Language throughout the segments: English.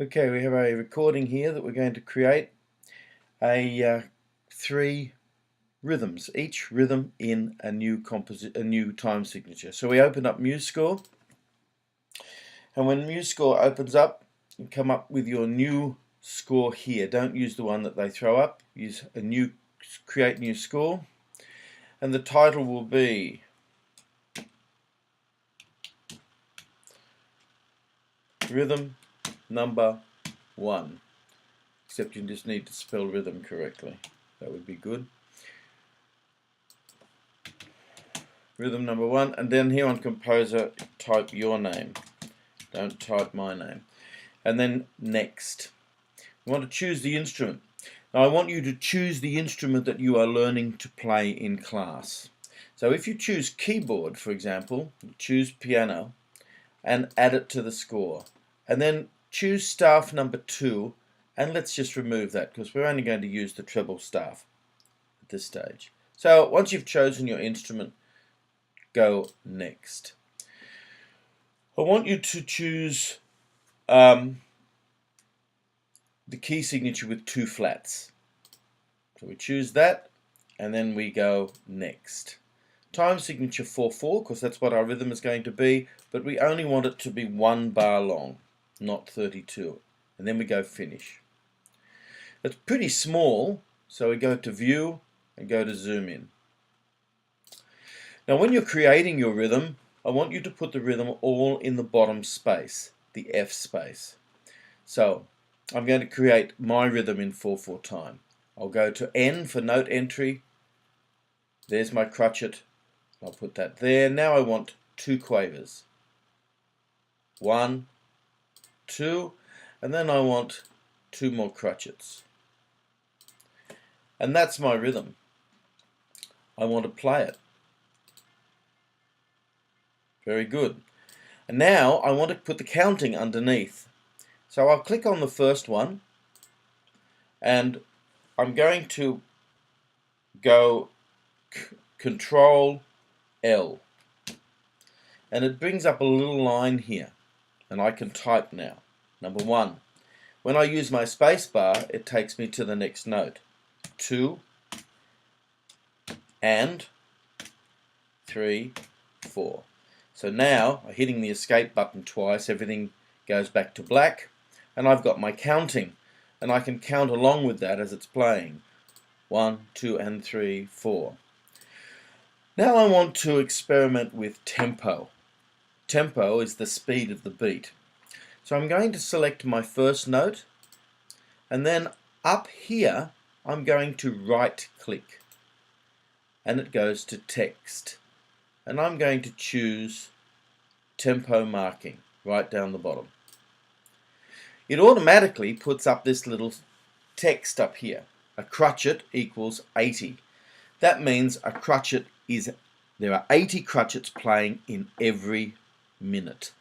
Okay, we have a recording here that we're going to create three rhythms, each rhythm in a new time signature. So we open up MuseScore, and when MuseScore opens up, you come up with your new score here. Don't use the one that they throw up. Use a new create new score, and the title will be Rhythm Number 1. Except you just need to spell rhythm correctly. That would be good. Rhythm number 1, and then here on Composer type your name. Don't type my name. And then next. You want to choose the instrument. Now I want you to choose the instrument that you are learning to play in class. So if you choose keyboard, for example, choose piano and add it to the score. And then choose staff number 2, and let's just remove that because we're only going to use the treble staff at this stage. So once you've chosen your instrument, go next. I want you to choose the key signature with 2 flats. So we choose that, and then we go next. Time signature 4/4, because that's what our rhythm is going to be, but we only want it to be 1 bar long, not 32. And then we go finish. It's pretty small, so we go to view and go to zoom in. Now when you're creating your rhythm, I want you to put the rhythm all in the bottom space, the F space. So I'm going to create my rhythm in 4/4 time. I'll go to N for note entry. There's my crotchet. I'll put that there. Now I want 2 quavers. 1, 2, and then I want 2 more crotchets. And that's my rhythm. I want to play it. Very good. And now I want to put the counting underneath. So I'll click on the first one, and I'm going to go Control L, and it brings up a little line here, and I can type now. Number 1. When I use my space bar, it takes me to the next note. 2 and 3, 4. So now, hitting the escape button twice, everything goes back to black, and I've got my counting, and I can count along with that as it's playing. 1, 2, and 3, 4. Now I want to experiment with tempo. Tempo is the speed of the beat. So I'm going to select my first note, and then up here I'm going to right click, and it goes to text. And I'm going to choose tempo marking right down the bottom. It automatically puts up this little text up here. A crotchet equals 80. That means a crotchet is, there are 80 crotchets playing in every minute.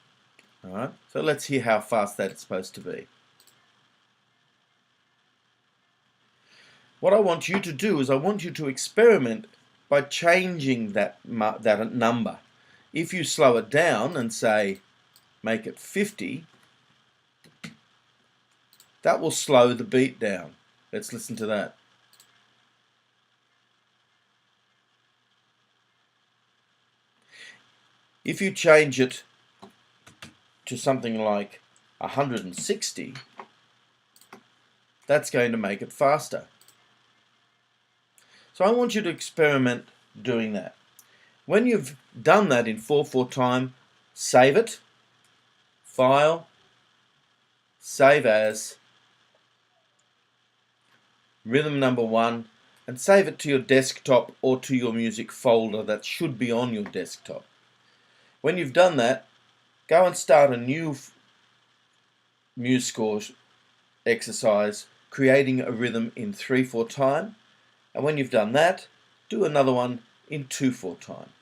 Alright, so let's hear how fast that's supposed to be. What I want you to do is I want you to experiment by changing that number. If you slow it down and say, make it 50, that will slow the beat down. Let's listen to that. If you change it to something like 160, that's going to make it faster. So I want you to experiment doing that. When you've done that in 4/4 time, save it, File, Save As, Rhythm number 1, and save it to your desktop or to your music folder that should be on your desktop. When you've done that, go and start a new MuseScore exercise, creating a rhythm in 3/4 time, and when you've done that, do another one in 2/4 time.